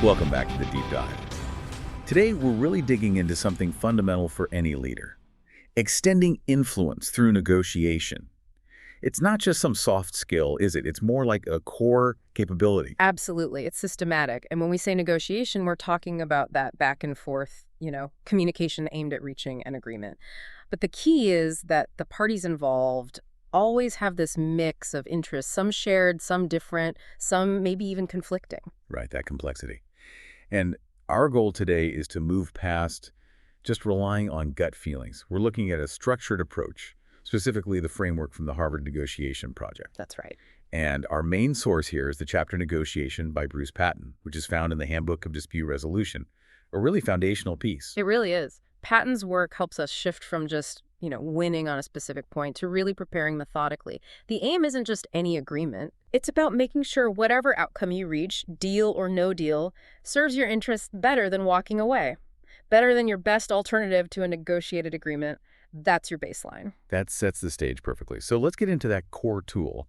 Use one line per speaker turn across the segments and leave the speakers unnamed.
Welcome back to the Deep Dive. Today, we're really digging into something fundamental for any leader: extending influence through negotiation. It's not just some soft skill, is it? It's more like a core capability.
Absolutely. It's systematic. And when we say negotiation, we're talking about that back and forth, communication aimed at reaching an agreement. But the key is that the parties involved always have this mix of interests, some shared, some different, some maybe even conflicting.
Right, that complexity. And our goal today is to move past just relying on gut feelings. We're looking at a structured approach, specifically the framework from the Harvard Negotiation Project.
That's right.
And our main source here is the chapter Negotiation by BrucePatton, which is found in the Handbook of Dispute Resolution, a really foundational piece.
It really is. Patton's work helps us shift from just, winning on a specific point to really preparing methodically. The aim isn't just any agreement. It's about making sure whatever outcome you reach, deal or no deal, serves your interests better than walking away. Better than your best alternative to a negotiated agreement. That's your baseline.
That sets the stage perfectly. So let's get into that core tool,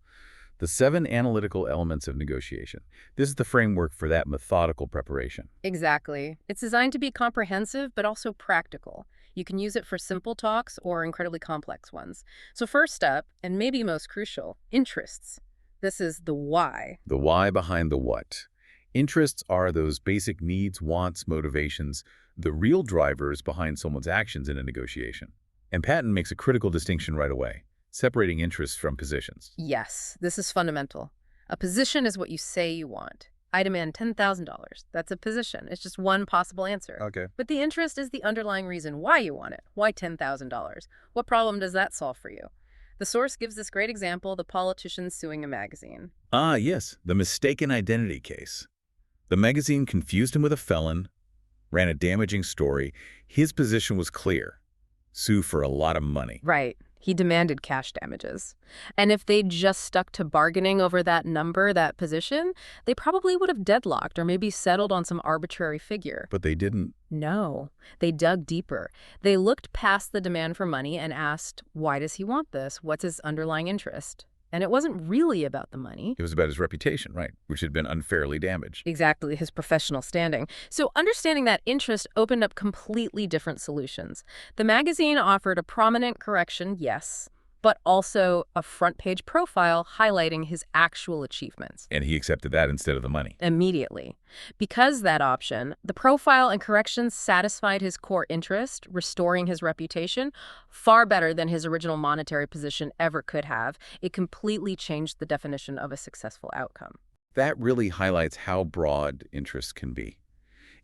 the 7 analytical elements of negotiation. This is the framework for that methodical preparation.
Exactly. It's designed to be comprehensive, but also practical. You can use it for simple talks or incredibly complex ones. So first up, and maybe most crucial, interests. This is the why.
The why behind the what. Interests are those basic needs, wants, motivations, the real drivers behind someone's actions in a negotiation. And Patton makes a critical distinction right away, separating interests from positions.
Yes, this is fundamental. A position is what you say you want. I demand $10,000. That's a position. It's just one possible answer.
Okay.
But the interest is the underlying reason why you want it. Why $10,000? What problem does that solve for you? The source gives this great example, the politician suing a magazine.
Ah, yes, the mistaken identity case. The magazine confused him with a felon, ran a damaging story. His position was clear: sue for a lot of money.
Right. He demanded cash damages. And if they'd just stuck to bargaining over that number, that position, they probably would have deadlocked or maybe settled on some arbitrary figure.
But they didn't.
No. They dug deeper. They looked past the demand for money and asked, why does he want this? What's his underlying interest? And it wasn't really about the money.
It was about his reputation, right, which had been unfairly damaged.
Exactly, his professional standing. So understanding that interest opened up completely different solutions. The magazine offered a prominent correction, yes, but also a front-page profile highlighting his actual achievements.
And he accepted that instead of the money.
Immediately. Because that option, the profile and corrections satisfied his core interest, restoring his reputation, far better than his original monetary position ever could have. It completely changed the definition of a successful outcome.
That really highlights how broad interest can be.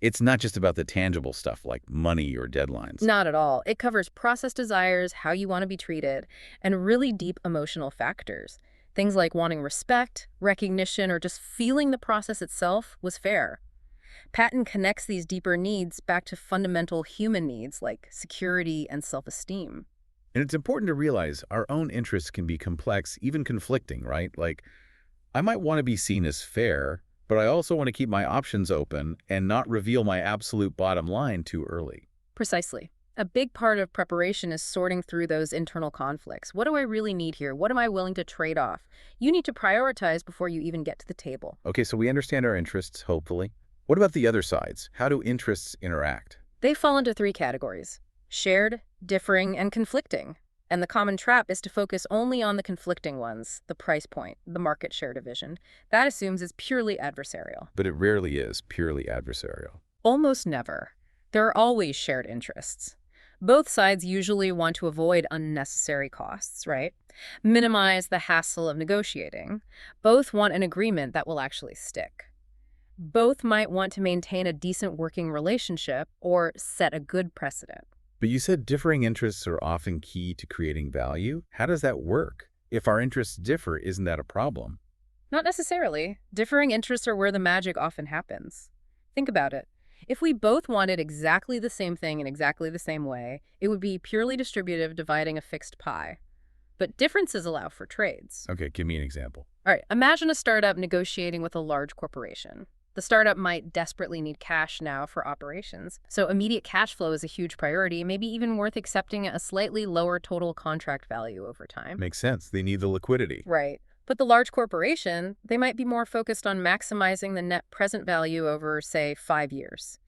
It's not just about the tangible stuff like money or deadlines.
Not at all. It covers process desires, how you want to be treated, and really deep emotional factors. Things like wanting respect, recognition, or just feeling the process itself was fair. Patton connects these deeper needs back to fundamental human needs like security and self-esteem.
And it's important to realize our own interests can be complex, even conflicting, right? Like, I might want to be seen as fair, but I also want to keep my options open and not reveal my absolute bottom line too early.
Precisely. A big part of preparation is sorting through those internal conflicts. What do I really need here? What am I willing to trade off? You need to prioritize before you even get to the table.
Okay, so we understand our interests, hopefully. What about the other sides? How do interests interact?
They fall into 3 categories: shared, differing, and conflicting. And the common trap is to focus only on the conflicting ones, the price point, the market share division. That assumes it's purely adversarial.
But it rarely is purely adversarial.
Almost never. There are always shared interests. Both sides usually want to avoid unnecessary costs, right? Minimize the hassle of negotiating. Both want an agreement that will actually stick. Both might want to maintain a decent working relationship or set a good precedent.
But you said differing interests are often key to creating value. How does that work? If our interests differ, isn't that a problem?
Not necessarily. Differing interests are where the magic often happens. Think about it. If we both wanted exactly the same thing in exactly the same way, it would be purely distributive, dividing a fixed pie. But differences allow for trades.
Okay, give me an example.
All right, imagine a startup negotiating with a large corporation. The startup might desperately need cash now for operations, so immediate cash flow is a huge priority, maybe even worth accepting a slightly lower total contract value over time.
Makes sense. They need the liquidity.
Right. But the large corporation, they might be more focused on maximizing the net present value over, say, 5 years.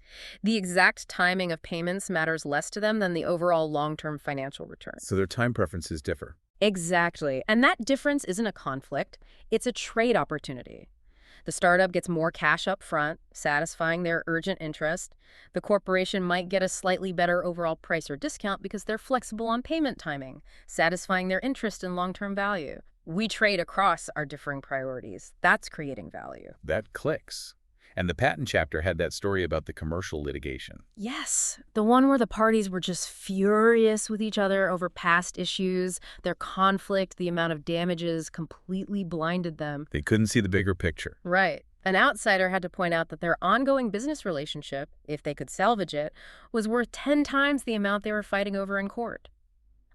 The exact timing of payments matters less to them than the overall long-term financial return.
So their time preferences differ.
Exactly. And that difference isn't a conflict, it's a trade opportunity. The startup gets more cash up front, satisfying their urgent interest. The corporation might get a slightly better overall price or discount because they're flexible on payment timing, satisfying their interest in long-term value. We trade across our differing priorities. That's creating value.
That clicks. And the Patton chapter had that story about the commercial litigation.
Yes, the one where the parties were just furious with each other over past issues. Their conflict, the amount of damages completely blinded them.
They couldn't see the bigger picture.
Right. An outsider had to point out that their ongoing business relationship, if they could salvage it, was worth 10 times the amount they were fighting over in court.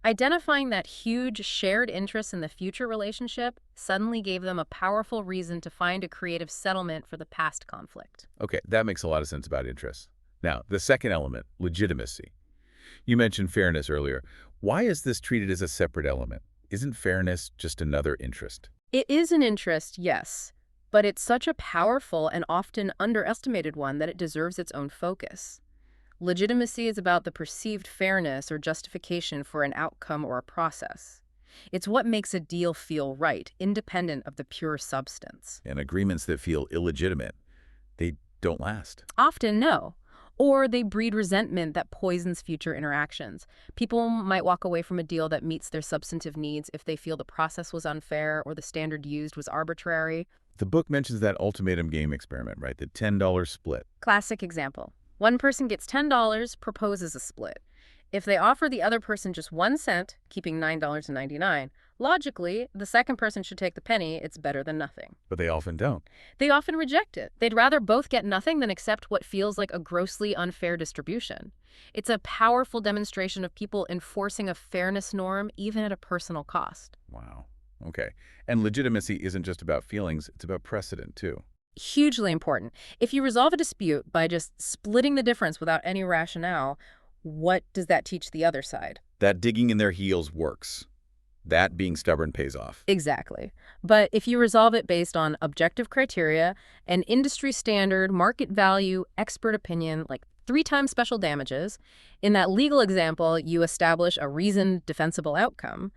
Identifying that huge shared interest in the future relationship suddenly gave them a powerful reason to find a creative settlement for the past conflict.
Okay, that makes a lot of sense about interests. Now, the second element, legitimacy. You mentioned fairness earlier. Why is this treated as a separate element? Isn't fairness just another interest?
It is an interest, yes, but it's such a powerful and often underestimated one that it deserves its own focus. Legitimacy is about the perceived fairness or justification for an outcome or a process. It's what makes a deal feel right, independent of the pure substance.
And agreements that feel illegitimate, they don't last.
Often, no. Or they breed resentment that poisons future interactions. People might walk away from a deal that meets their substantive needs if they feel the process was unfair or the standard used was arbitrary.
The book mentions that ultimatum game experiment, right? The $10 split.
Classic example. One person gets $10, proposes a split. If they offer the other person just 1 cent, keeping $9.99, logically, the second person should take the penny. It's better than nothing.
But they often don't.
They often reject it. They'd rather both get nothing than accept what feels like a grossly unfair distribution. It's a powerful demonstration of people enforcing a fairness norm, even at a personal cost.
Wow. Okay. And legitimacy isn't just about feelings, it's about precedent, too.
Hugely important. If you resolve a dispute by just splitting the difference without any rationale, what does that teach the other side?
That digging in their heels works. That being stubborn pays off.
Exactly. But if you resolve it based on objective criteria, an industry standard, market value, expert opinion, like 3 times special damages, in that legal example, you establish a reasoned, defensible outcome,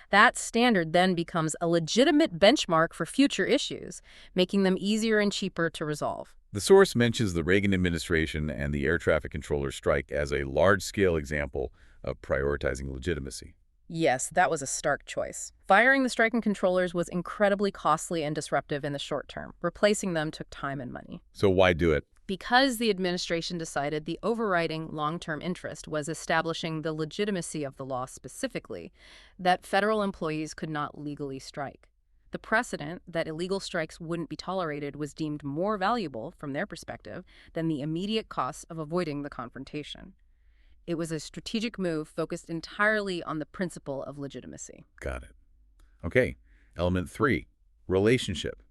that standard then becomes a legitimate benchmark for future issues, making them easier and cheaper to resolve.
The source mentions the Reagan administration and the air traffic controller strike as a large-scale example of prioritizing legitimacy.
Yes, that was a stark choice. Firing the striking controllers was incredibly costly and disruptive in the short term. Replacing them took time and money.
So why do it?
Because the administration decided the overriding long-term interest was establishing the legitimacy of the law specifically, that federal employees could not legally strike. The precedent that illegal strikes wouldn't be tolerated was deemed more valuable, from their perspective, than the immediate costs of avoiding the confrontation. It was a strategic move focused entirely on the principle of legitimacy.
Got it. Okay, element 3, relationship.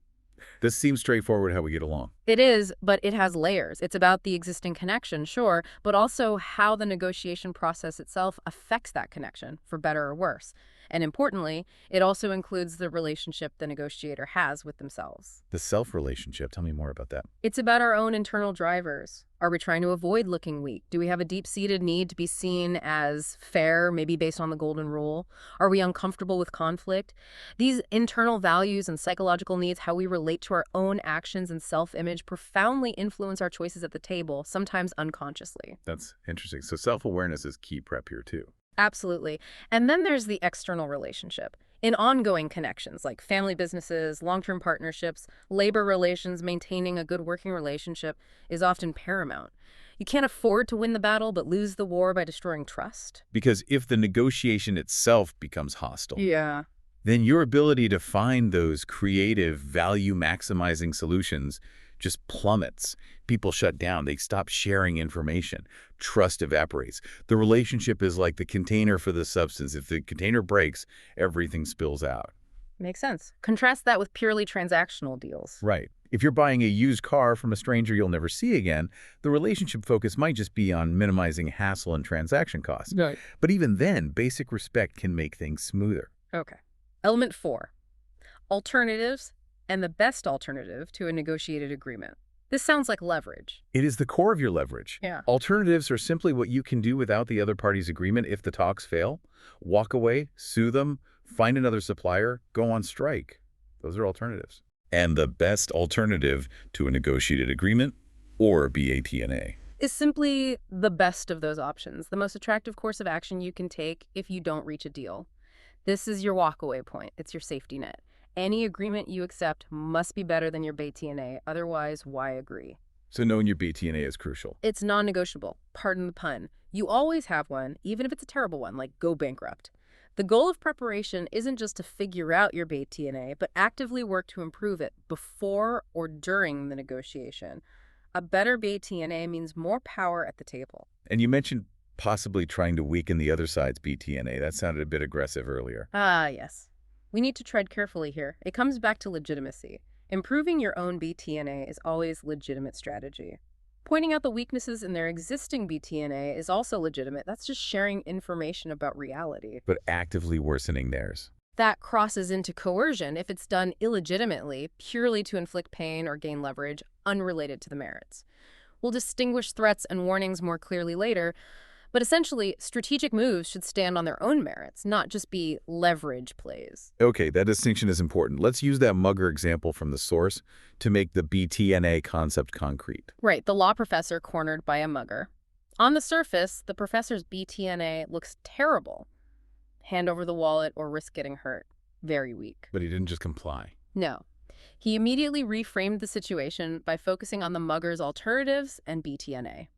This seems straightforward how we get along.
It is, but it has layers. It's about the existing connection, sure, but also how the negotiation process itself affects that connection, for better or worse. And importantly, it also includes the relationship the negotiator has with themselves.
The self-relationship, tell me more about that.
It's about our own internal drivers. Are we trying to avoid looking weak? Do we have a deep-seated need to be seen as fair, maybe based on the golden rule? Are we uncomfortable with conflict? These internal values and psychological needs, how we relate to our own actions and self-image, profoundly influence our choices at the table, sometimes unconsciously.
That's interesting. So self-awareness is key prep here, too.
Absolutely. And then there's the external relationship. In ongoing connections like family businesses, long-term partnerships, labor relations, maintaining a good working relationship is often paramount. You can't afford to win the battle but lose the war by destroying trust.
Because if the negotiation itself becomes hostile,
then
your ability to find those creative, value-maximizing solutions just plummets. People shut down. They stop sharing information. Trust evaporates. The relationship is like the container for the substance. If the container breaks, everything spills out.
Makes sense. Contrast that with purely transactional deals.
Right. If you're buying a used car from a stranger you'll never see again, the relationship focus might just be on minimizing hassle and transaction costs.
Right.
But even then, basic respect can make things smoother.
Okay. Element 4. alternatives, and the best alternative to a negotiated agreement. This sounds like leverage.
It is the core of your leverage.
Yeah.
Alternatives are simply what you can do without the other party's agreement if the talks fail. Walk away, sue them, find another supplier, go on strike. Those are alternatives. And the best alternative to a negotiated agreement, or BATNA.
Is simply the best of those options, the most attractive course of action you can take if you don't reach a deal. This is your walkaway point. It's your safety net. Any agreement you accept must be better than your BATNA, otherwise, why agree?
So knowing your BATNA is crucial.
It's non-negotiable, pardon the pun. You always have one, even if it's a terrible one, like go bankrupt. The goal of preparation isn't just to figure out your BATNA, but actively work to improve it before or during the negotiation. A better BATNA means more power at the table.
And you mentioned possibly trying to weaken the other side's BATNA. That sounded a bit aggressive earlier.
Ah, yes. We need to tread carefully here. It comes back to legitimacy. Improving your own BATNA is always legitimate strategy. Pointing out the weaknesses in their existing BATNA is also legitimate. That's just sharing information about reality.
But actively worsening theirs.
That crosses into coercion if it's done illegitimately, purely to inflict pain or gain leverage, unrelated to the merits. We'll distinguish threats and warnings more clearly later, but essentially, strategic moves should stand on their own merits, not just be leverage plays.
Okay, that distinction is important. Let's use that mugger example from the source to make the BATNA concept concrete.
Right, the law professor cornered by a mugger. On the surface, the professor's BATNA looks terrible. Hand over the wallet or risk getting hurt. Very weak.
But he didn't just comply.
No. He immediately reframed the situation by focusing on the mugger's alternatives and BATNA.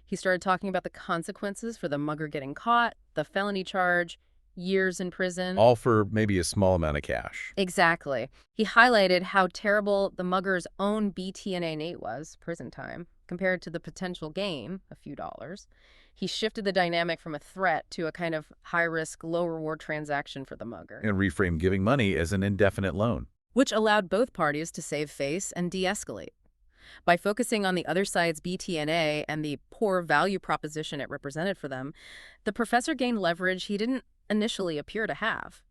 He started talking about the consequences for the mugger getting caught, the felony charge, years in prison.
All for maybe a small amount of cash.
Exactly. He highlighted how terrible the mugger's own BATNA was, prison time, compared to the potential gain, a few dollars. He shifted the dynamic from a threat to a kind of high-risk, low-reward transaction for the mugger.
And reframe giving money as an indefinite loan.
Which allowed both parties to save face and de-escalate. By focusing on the other side's BATNA and the poor value proposition it represented for them, the professor gained leverage he didn't initially appear to have.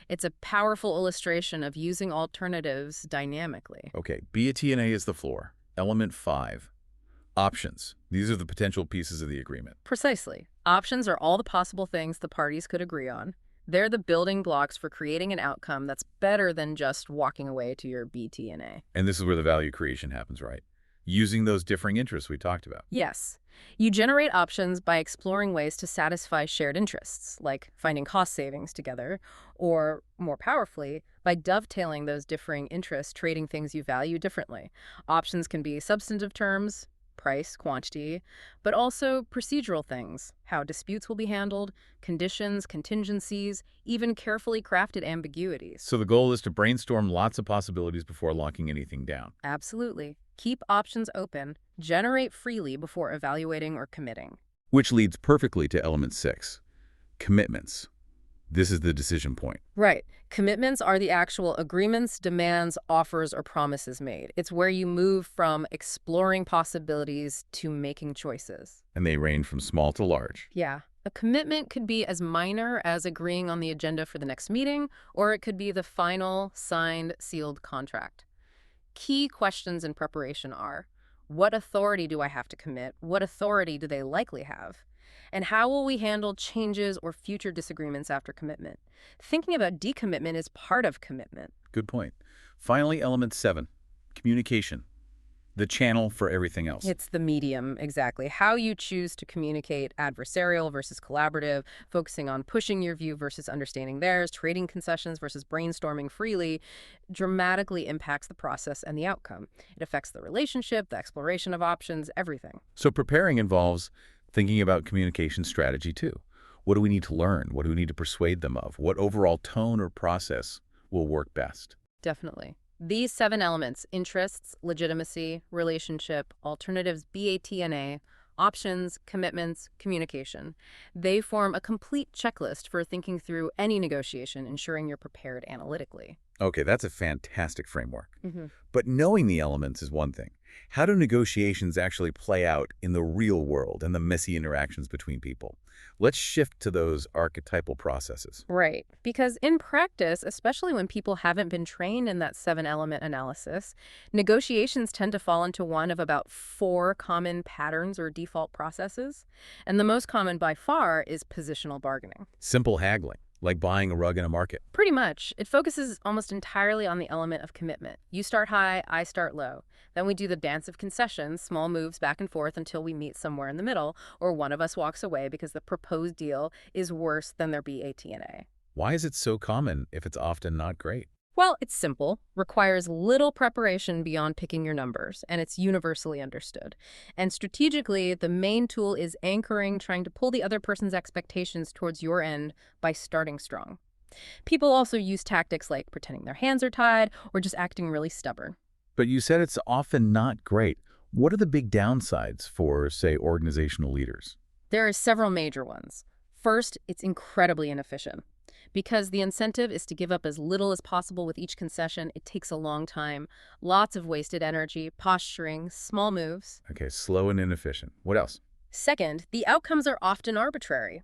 It's a powerful illustration of using alternatives dynamically.
Okay, BATNA is the floor. Element 5. Options. These are the potential pieces of the agreement.
Precisely. Options are all the possible things the parties could agree on. They're the building blocks for creating an outcome that's better than just walking away to your BATNA.
And this is where the value creation happens, right? Using those differing interests we talked about.
Yes. You generate options by exploring ways to satisfy shared interests, like finding cost savings together, or, more powerfully, by dovetailing those differing interests, trading things you value differently. Options can be substantive terms, price, quantity, but also procedural things, how disputes will be handled, conditions, contingencies, even carefully crafted ambiguities.
So the goal is to brainstorm lots of possibilities before locking anything down.
Absolutely. Keep options open, generate freely before evaluating or committing.
Which leads perfectly to element 6, commitments. This is the decision point.
Right. Commitments are the actual agreements, demands, offers, or promises made. It's where you move from exploring possibilities to making choices.
And they range from small to large.
Yeah. A commitment could be as minor as agreeing on the agenda for the next meeting, or it could be the final, signed, sealed contract. Key questions in preparation are, what authority do I have to commit? What authority do they likely have? And how will we handle changes or future disagreements after commitment? Thinking about decommitment is part of commitment.
Good point. Finally, element 7, communication. The channel for everything else.
It's the medium, exactly. How you choose to communicate, adversarial versus collaborative, focusing on pushing your view versus understanding theirs, trading concessions versus brainstorming freely, dramatically impacts the process and the outcome. It affects the relationship, the exploration of options, everything.
So preparing involves thinking about communication strategy too. What do we need to learn? What do we need to persuade them of? What overall tone or process will work best?
Definitely. These 7 elements, interests, legitimacy, relationship, alternatives, BATNA, options, commitments, communication, they form a complete checklist for thinking through any negotiation, ensuring you're prepared analytically.
Okay, that's a fantastic framework.
Mm-hmm.
But knowing the elements is one thing. How do negotiations actually play out in the real world and the messy interactions between people? Let's shift to those archetypal processes.
Right. Because in practice, especially when people haven't been trained in that seven-element analysis, negotiations tend to fall into one of about four common patterns or default processes. And the most common by far is positional bargaining.
Simple haggling, like buying a rug in a market.
Pretty much. It focuses almost entirely on the element of commitment. You start high, I start low. Then we do the dance of concessions, small moves back and forth until we meet somewhere in the middle, or one of us walks away because the proposed deal is worse than their BATNA.
Why is it so common if it's often not great?
Well, it's simple, requires little preparation beyond picking your numbers, and it's universally understood. And strategically, the main tool is anchoring, trying to pull the other person's expectations towards your end by starting strong. People also use tactics like pretending their hands are tied or just acting really stubborn.
But you said it's often not great. What are the big downsides for, say, organizational leaders?
There are several major ones. First, it's incredibly inefficient. Because the incentive is to give up as little as possible with each concession, it takes a long time. Lots of wasted energy, posturing, small moves.
Okay, slow and inefficient. What else?
Second, the outcomes are often arbitrary.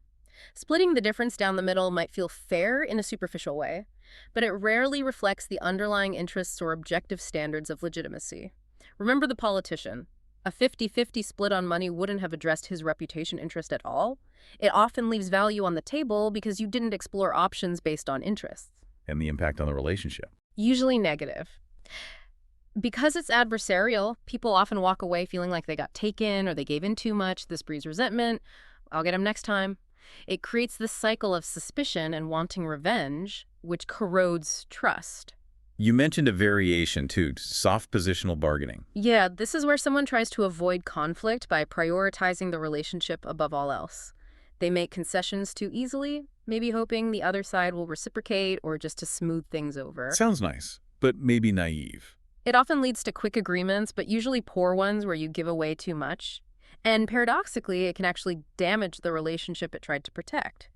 Splitting the difference down the middle might feel fair in a superficial way, but it rarely reflects the underlying interests or objective standards of legitimacy. Remember the politician. A 50-50 split on money wouldn't have addressed his reputation interest at all. It often leaves value on the table because you didn't explore options based on interests.
And the impact on the relationship.
Usually negative. Because it's adversarial, people often walk away feeling like they got taken or they gave in too much. This breeds resentment. I'll get him next time. It creates this cycle of suspicion and wanting revenge, which corrodes trust.
You mentioned a variation, too, soft positional bargaining.
Yeah, this is where someone tries to avoid conflict by prioritizing the relationship above all else. They make concessions too easily, maybe hoping the other side will reciprocate or just to smooth things over.
Sounds nice, but maybe naive.
It often leads to quick agreements, but usually poor ones where you give away too much. And paradoxically, it can actually damage the relationship it tried to protect.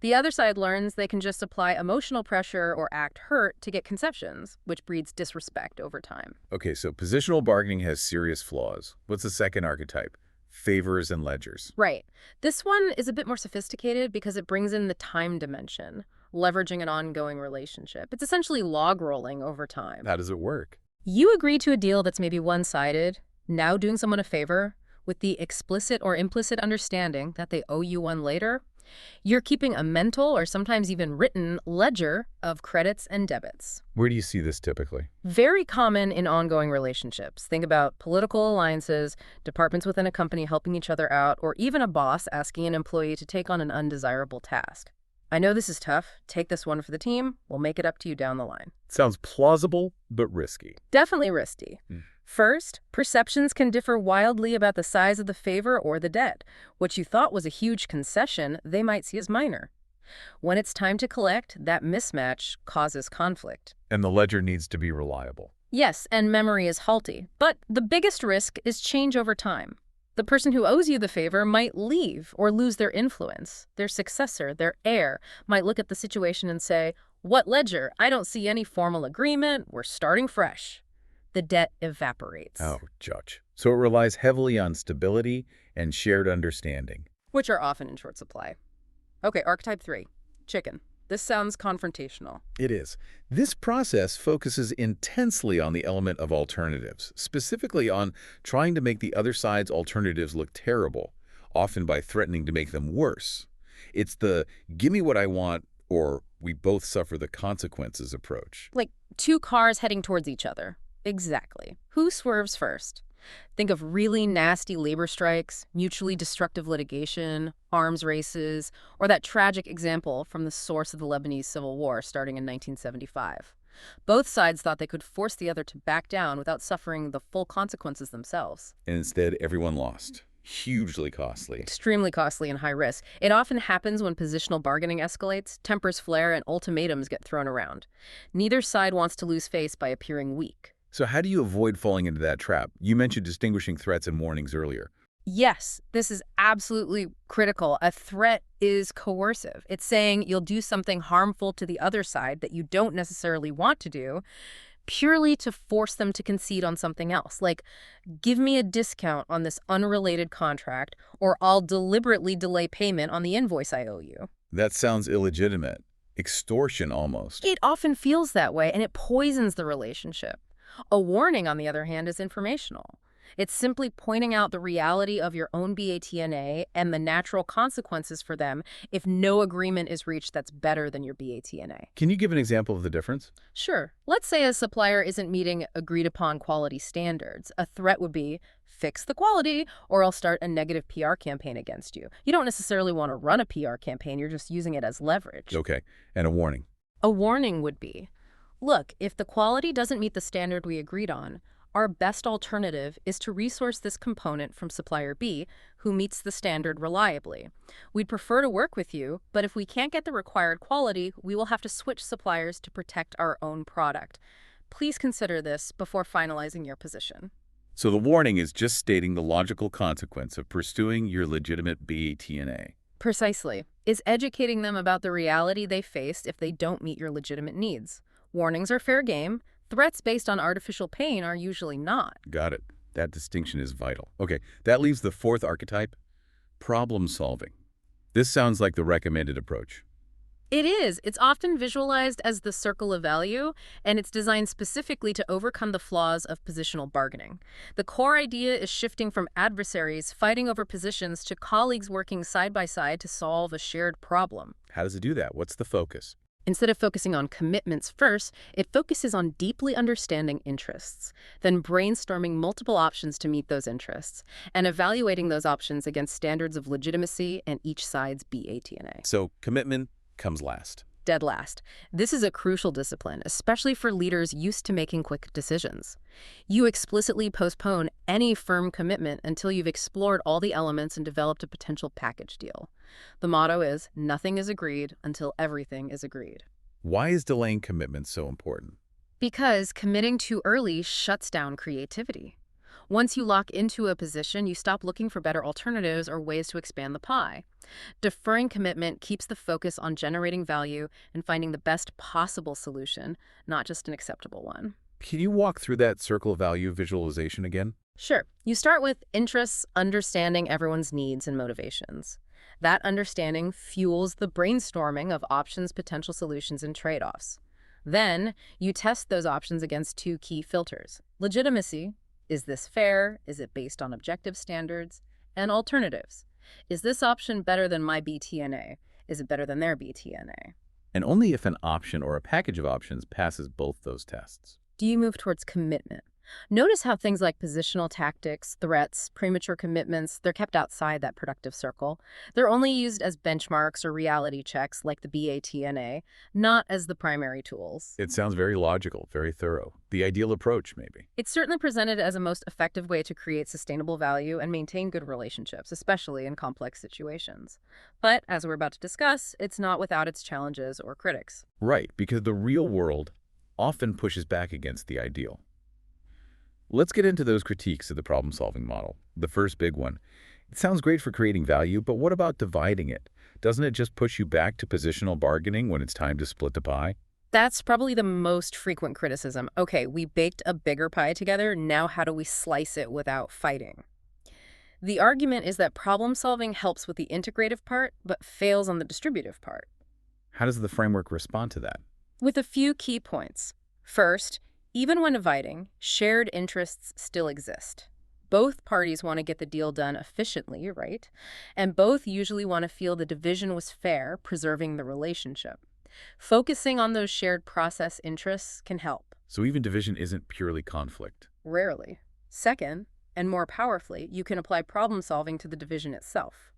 The other side learns they can just apply emotional pressure or act hurt to get concessions, which breeds disrespect over time.
Okay, so positional bargaining has serious flaws. What's the second archetype? Favors and ledgers.
Right. This one is a bit more sophisticated because it brings in the time dimension, leveraging an ongoing relationship. It's essentially log rolling over time.
How does it work?
You agree to a deal that's maybe one-sided, now doing someone a favor, with the explicit or implicit understanding that they owe you one later. You're keeping a mental or sometimes even written ledger of credits and debits.
Where do you see this typically?
Very common in ongoing relationships. Think about political alliances, departments within a company helping each other out, or even a boss asking an employee to take on an undesirable task. I know this is tough. Take this one for the team. We'll make it up to you down the line.
Sounds plausible, but risky.
Definitely risky. First, perceptions can differ wildly about the size of the favor or the debt. What you thought was a huge concession, they might see as minor. When it's time to collect, that mismatch causes conflict.
And the ledger needs to be reliable.
Yes, and memory is halty. But the biggest risk is change over time. The person who owes you the favor might leave or lose their influence. Their successor, their heir, might look at the situation and say, "What ledger? I don't see any formal agreement. We're starting fresh." The debt evaporates.
Oh, judge. So it relies heavily on stability and shared understanding.
Which are often in short supply. Okay, archetype 3, chicken. This sounds confrontational.
It is. This process focuses intensely on the element of alternatives, specifically on trying to make the other side's alternatives look terrible, often by threatening to make them worse. It's the give me what I want or we both suffer the consequences approach.
Like two cars heading towards each other. Exactly. Who swerves first? Think of really nasty labor strikes, mutually destructive litigation, arms races, or that tragic example from the source of the Lebanese Civil War starting in 1975. Both sides thought they could force the other to back down without suffering the full consequences themselves.
And instead, everyone lost. Hugely costly.
Extremely costly and high risk. It often happens when positional bargaining escalates, tempers flare, and ultimatums get thrown around. Neither side wants to lose face by appearing weak.
So how do you avoid falling into that trap? You mentioned distinguishing threats and warnings earlier.
Yes, this is absolutely critical. A threat is coercive. It's saying you'll do something harmful to the other side that you don't necessarily want to do, purely to force them to concede on something else, like give me a discount on this unrelated contract, or I'll deliberately delay payment on the invoice I owe you.
That sounds illegitimate. Extortion almost.
It often feels that way, and it poisons the relationship. A warning, on the other hand, is informational. It's simply pointing out the reality of your own BATNA and the natural consequences for them if no agreement is reached that's better than your BATNA.
Can you give an example of the difference?
Sure. Let's say a supplier isn't meeting agreed-upon quality standards. A threat would be, fix the quality, or I'll start a negative PR campaign against you. You don't necessarily want to run a PR campaign, you're just using it as leverage.
Okay, and a warning.
A warning would be, look, if the quality doesn't meet the standard we agreed on, our best alternative is to resource this component from supplier B, who meets the standard reliably. We'd prefer to work with you, but if we can't get the required quality, we will have to switch suppliers to protect our own product. Please consider this before finalizing your position.
So the warning is just stating the logical consequence of pursuing your legitimate BATNA.
Precisely. It's educating them about the reality they face if they don't meet your legitimate needs. Warnings are fair game. Threats based on artificial pain are usually not.
Got it. That distinction is vital. Okay, that leaves the fourth archetype, problem solving. This sounds like the recommended approach.
It is. It's often visualized as the circle of value, and it's designed specifically to overcome the flaws of positional bargaining. The core idea is shifting from adversaries fighting over positions to colleagues working side by side to solve a shared problem.
How does it do that? What's the focus?
Instead of focusing on commitments first, it focuses on deeply understanding interests, then brainstorming multiple options to meet those interests, and evaluating those options against standards of legitimacy and each side's BATNA.
So commitment comes last.
Dead last. This is a crucial discipline, especially for leaders used to making quick decisions. You explicitly postpone any firm commitment until you've explored all the elements and developed a potential package deal. The motto is, nothing is agreed until everything is agreed.
Why is delaying commitment so important?
Because committing too early shuts down creativity. Once you lock into a position, you stop looking for better alternatives or ways to expand the pie. Deferring commitment keeps the focus on generating value and finding the best possible solution, not just an acceptable one.
Can you walk through that circle of value visualization again?
Sure. You start with interests, understanding everyone's needs and motivations. That understanding fuels the brainstorming of options, potential solutions, and trade-offs. Then, you test those options against two key filters. Legitimacy. Is this fair? Is it based on objective standards? And alternatives. Is this option better than my BTNA? Is it better than their BTNA?
And only if an option or a package of options passes both those tests.
Do you move towards commitment? Notice how things like positional tactics, threats, premature commitments, they're kept outside that productive circle. They're only used as benchmarks or reality checks like the BATNA, not as the primary tools.
It sounds very logical, very thorough. The ideal approach, maybe.
It's certainly presented as a most effective way to create sustainable value and maintain good relationships, especially in complex situations. But, as we're about to discuss, it's not without its challenges or critics.
Right, because the real world often pushes back against the ideal. Let's get into those critiques of the problem-solving model. The first big one. It sounds great for creating value, but what about dividing it? Doesn't it just push you back to positional bargaining when it's time to split the pie?
That's probably the most frequent criticism. Okay, we baked a bigger pie together, now how do we slice it without fighting? The argument is that problem-solving helps with the integrative part, but fails on the distributive part.
How does the framework respond to that?
With a few key points. First, even when dividing, shared interests still exist. Both parties want to get the deal done efficiently, right? And both usually want to feel the division was fair, preserving the relationship. Focusing on those shared process interests can help.
So even division isn't purely conflict.
Rarely. Second, and more powerfully, you can apply problem solving to the division itself.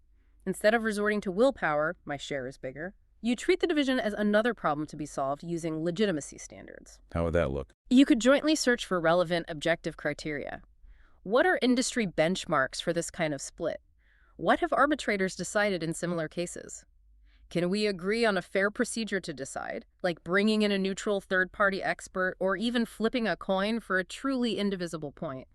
Instead of resorting to willpower, my share is bigger, you treat the division as another problem to be solved using legitimacy standards.
How would that look?
You could jointly search for relevant objective criteria. What are industry benchmarks for this kind of split? What have arbitrators decided in similar cases? Can we agree on a fair procedure to decide, like bringing in a neutral third-party expert or even flipping a coin for a truly indivisible point?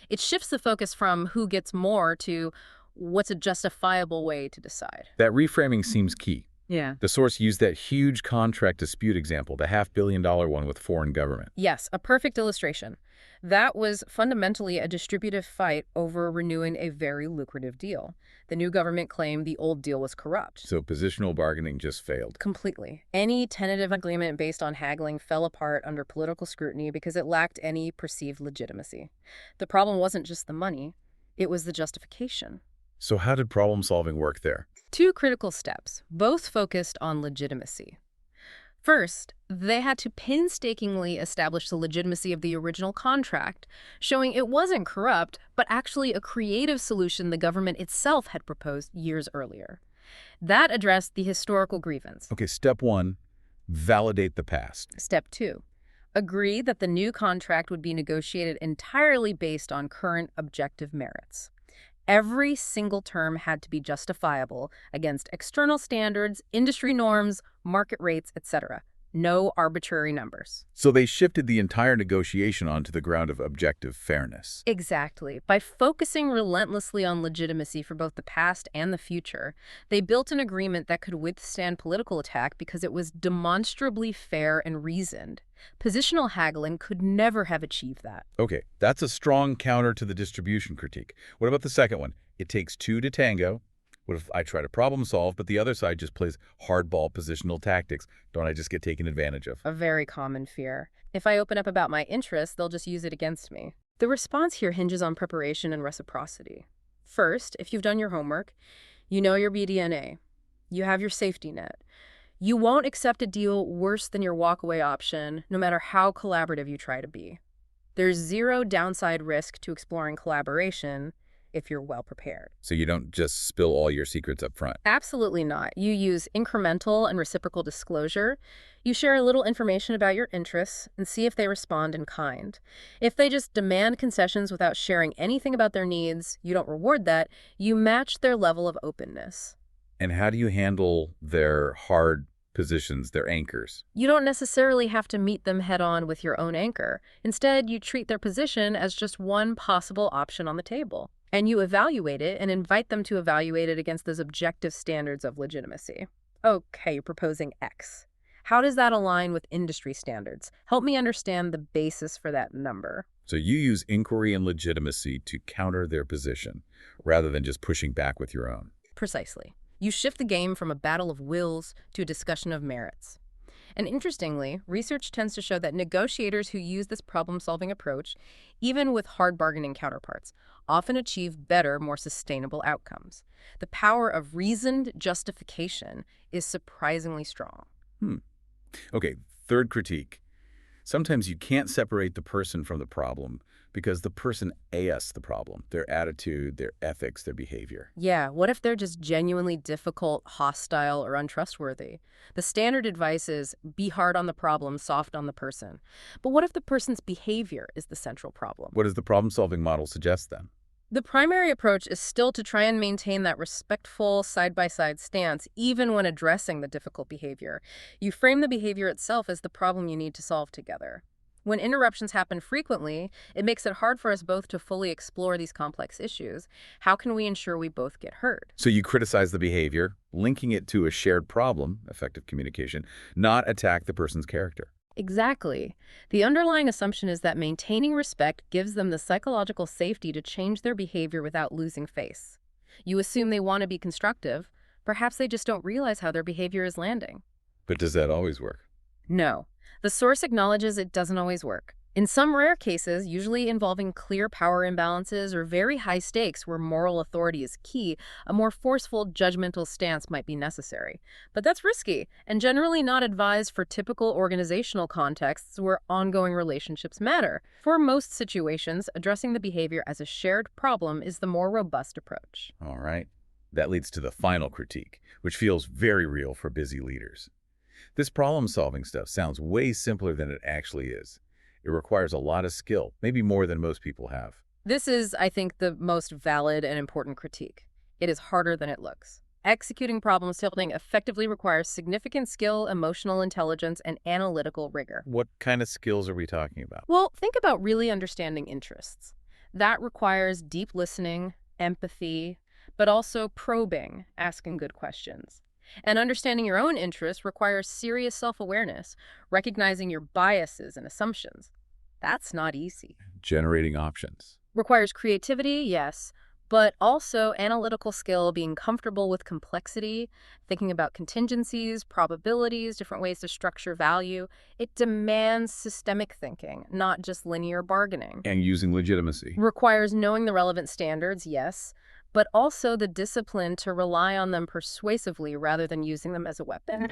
It shifts the focus from who gets more to what's a justifiable way to decide.
That reframing seems key.
Yeah.
The source used that huge contract dispute example, the $500 million one with foreign government.
Yes, a perfect illustration. That was fundamentally a distributive fight over renewing a very lucrative deal. The new government claimed the old deal was corrupt.
So positional bargaining just failed.
Completely. Any tentative agreement based on haggling fell apart under political scrutiny because it lacked any perceived legitimacy. The problem wasn't just the money, it was the justification.
So how did problem solving work there?
Two critical steps, both focused on legitimacy. First, they had to painstakingly establish the legitimacy of the original contract, showing it wasn't corrupt, but actually a creative solution the government itself had proposed years earlier. That addressed the historical grievance.
Okay, step one, validate the past.
Step two, agree that the new contract would be negotiated entirely based on current objective merits. Every single term had to be justifiable against external standards, industry norms, market rates, etc. No arbitrary numbers.
So they shifted the entire negotiation onto the ground of objective fairness.
Exactly. By focusing relentlessly on legitimacy for both the past and the future, they built an agreement that could withstand political attack because it was demonstrably fair and reasoned. Positional haggling could never have achieved that.
Okay, that's a strong counter to the distribution critique. What about the second one? It takes two to tango. What if I try to problem solve, but the other side just plays hardball positional tactics? Don't I just get taken advantage of?
A very common fear. If I open up about my interests, they'll just use it against me. The response here hinges on preparation and reciprocity. First, if you've done your homework, you know your BDNA. You have your safety net. You won't accept a deal worse than your walkaway option, no matter how collaborative you try to be. There's zero downside risk to exploring collaboration if you're well prepared.
So you don't just spill all your secrets up front.
Absolutely not. You use incremental and reciprocal disclosure. You share a little information about your interests and see if they respond in kind. If they just demand concessions without sharing anything about their needs, you don't reward that. You match their level of openness.
And how do you handle their hard positions, their anchors?
You don't necessarily have to meet them head-on with your own anchor. Instead, you treat their position as just one possible option on the table. And you evaluate it and invite them to evaluate it against those objective standards of legitimacy. Okay, you're proposing X. How does that align with industry standards? Help me understand the basis for that number.
So you use inquiry and legitimacy to counter their position, rather than just pushing back with your own.
Precisely. You shift the game from a battle of wills to a discussion of merits. And interestingly, research tends to show that negotiators who use this problem-solving approach, even with hard bargaining counterparts, often achieve better, more sustainable outcomes. The power of reasoned justification is surprisingly strong.
Okay, third critique. Sometimes you can't separate the person from the problem because the person asks the problem, their attitude, their ethics, their behavior.
Yeah, what if they're just genuinely difficult, hostile, or untrustworthy? The standard advice is be hard on the problem, soft on the person. But what if the person's behavior is the central problem?
What does the problem-solving model suggest then?
The primary approach is still to try and maintain that respectful side-by-side stance, even when addressing the difficult behavior. You frame the behavior itself as the problem you need to solve together. When interruptions happen frequently, it makes it hard for us both to fully explore these complex issues. How can we ensure we both get heard?
So you criticize the behavior, linking it to a shared problem, effective communication, not attack the person's character.
Exactly. The underlying assumption is that maintaining respect gives them the psychological safety to change their behavior without losing face. You assume they want to be constructive. Perhaps they just don't realize how their behavior is landing.
But does that always work?
No. The source acknowledges it doesn't always work. In some rare cases, usually involving clear power imbalances or very high stakes where moral authority is key, a more forceful, judgmental stance might be necessary. But that's risky and generally not advised for typical organizational contexts where ongoing relationships matter. For most situations, addressing the behavior as a shared problem is the more robust approach.
All right. That leads to the final critique, which feels very real for busy leaders. This problem-solving stuff sounds way simpler than it actually is. It requires a lot of skill, maybe more than most people have.
This is, I think, the most valid and important critique. It is harder than it looks. Executing problem-solving effectively requires significant skill, emotional intelligence, and analytical rigor.
What kind of skills are we talking about?
Well, think about really understanding interests. That requires deep listening, empathy, but also probing, asking good questions. And understanding your own interests requires serious self-awareness, recognizing your biases and assumptions. That's not easy.
Generating options.
Requires creativity, yes, but also analytical skill, being comfortable with complexity, thinking about contingencies, probabilities, different ways to structure value. It demands systemic thinking, not just linear bargaining.
And using legitimacy.
Requires knowing the relevant standards, yes, but also the discipline to rely on them persuasively rather than using them as a weapon.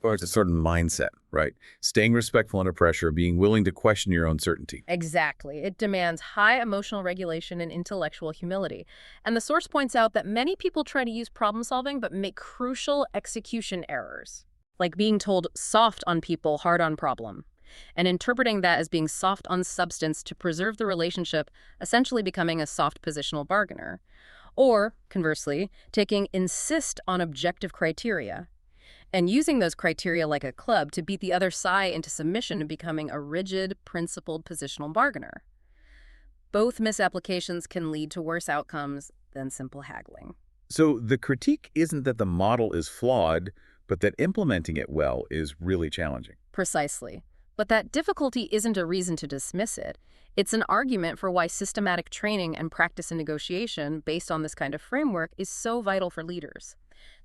Or it's a certain mindset, right? Staying respectful under pressure, being willing to question your own certainty.
Exactly. It demands high emotional regulation and intellectual humility. And the source points out that many people try to use problem solving but make crucial execution errors, like being told soft on people, hard on problem, and interpreting that as being soft on substance to preserve the relationship, essentially becoming a soft positional bargainer. Or, conversely, taking insist on objective criteria and using those criteria like a club to beat the other side into submission and becoming a rigid, principled positional bargainer. Both misapplications can lead to worse outcomes than simple haggling.
So the critique isn't that the model is flawed, but that implementing it well is really challenging.
Precisely. But that difficulty isn't a reason to dismiss it. It's an argument for why systematic training and practice in negotiation based on this kind of framework is so vital for leaders.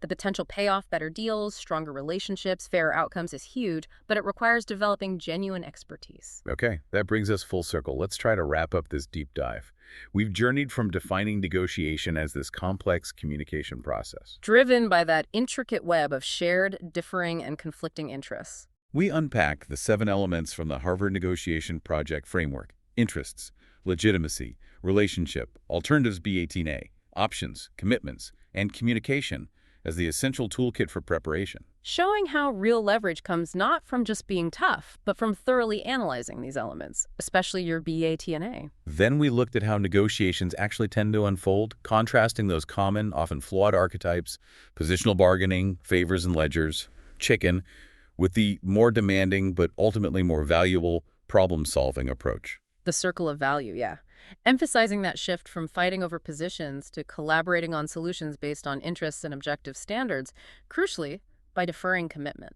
The potential payoff, better deals, stronger relationships, fairer outcomes is huge, but it requires developing genuine expertise.
Okay, that brings us full circle. Let's try to wrap up this deep dive. We've journeyed from defining negotiation as this complex communication process.
Driven by that intricate web of shared, differing, and conflicting interests.
We unpacked the 7 elements from the Harvard Negotiation Project framework: interests, legitimacy, relationship, alternatives B18A, options, commitments, and communication as the essential toolkit for preparation.
Showing how real leverage comes not from just being tough, but from thoroughly analyzing these elements, especially your BATNA.
Then we looked at how negotiations actually tend to unfold, contrasting those common, often flawed archetypes, positional bargaining, favors and ledgers, chicken, with the more demanding but ultimately more valuable problem-solving approach.
The circle of value, yeah. Emphasizing that shift from fighting over positions to collaborating on solutions based on interests and objective standards, crucially, by deferring commitment.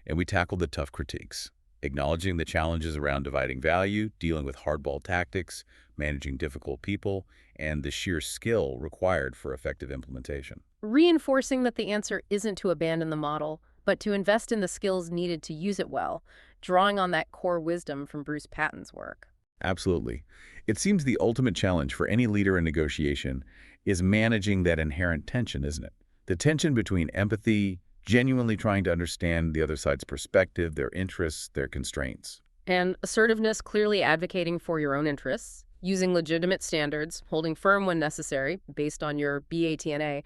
And we tackled the tough critiques, acknowledging the challenges around dividing value, dealing with hardball tactics, managing difficult people, and the sheer skill required for effective implementation.
Reinforcing that the answer isn't to abandon the model, but to invest in the skills needed to use it well, drawing on that core wisdom from BrucePatton's work.
Absolutely. It seems the ultimate challenge for any leader in negotiation is managing that inherent tension, isn't it? The tension between empathy, genuinely trying to understand the other side's perspective, their interests, their constraints.
And assertiveness, clearly advocating for your own interests, using legitimate standards, holding firm when necessary, based on your BATNA.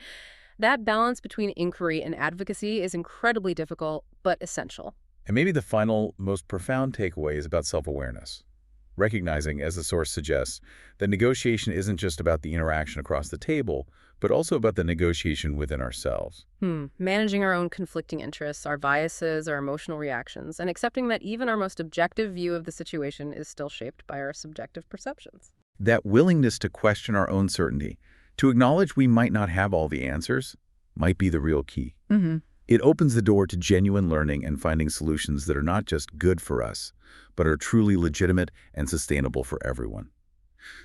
That balance between inquiry and advocacy is incredibly difficult, but essential.
And maybe the final, most profound takeaway is about self-awareness. Recognizing, as the source suggests, that negotiation isn't just about the interaction across the table, but also about the negotiation within ourselves.
Managing our own conflicting interests, our biases, our emotional reactions, and accepting that even our most objective view of the situation is still shaped by our subjective perceptions.
That willingness to question our own certainty, to acknowledge we might not have all the answers, might be the real key. It opens the door to genuine learning and finding solutions that are not just good for us, but are truly legitimate and sustainable for everyone.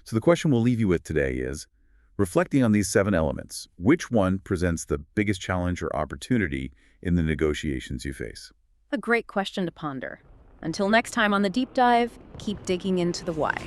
So the question we'll leave you with today is, reflecting on these 7 elements, which one presents the biggest challenge or opportunity in the negotiations you face?
A great question to ponder. Until next time on The Deep Dive, keep digging into the why.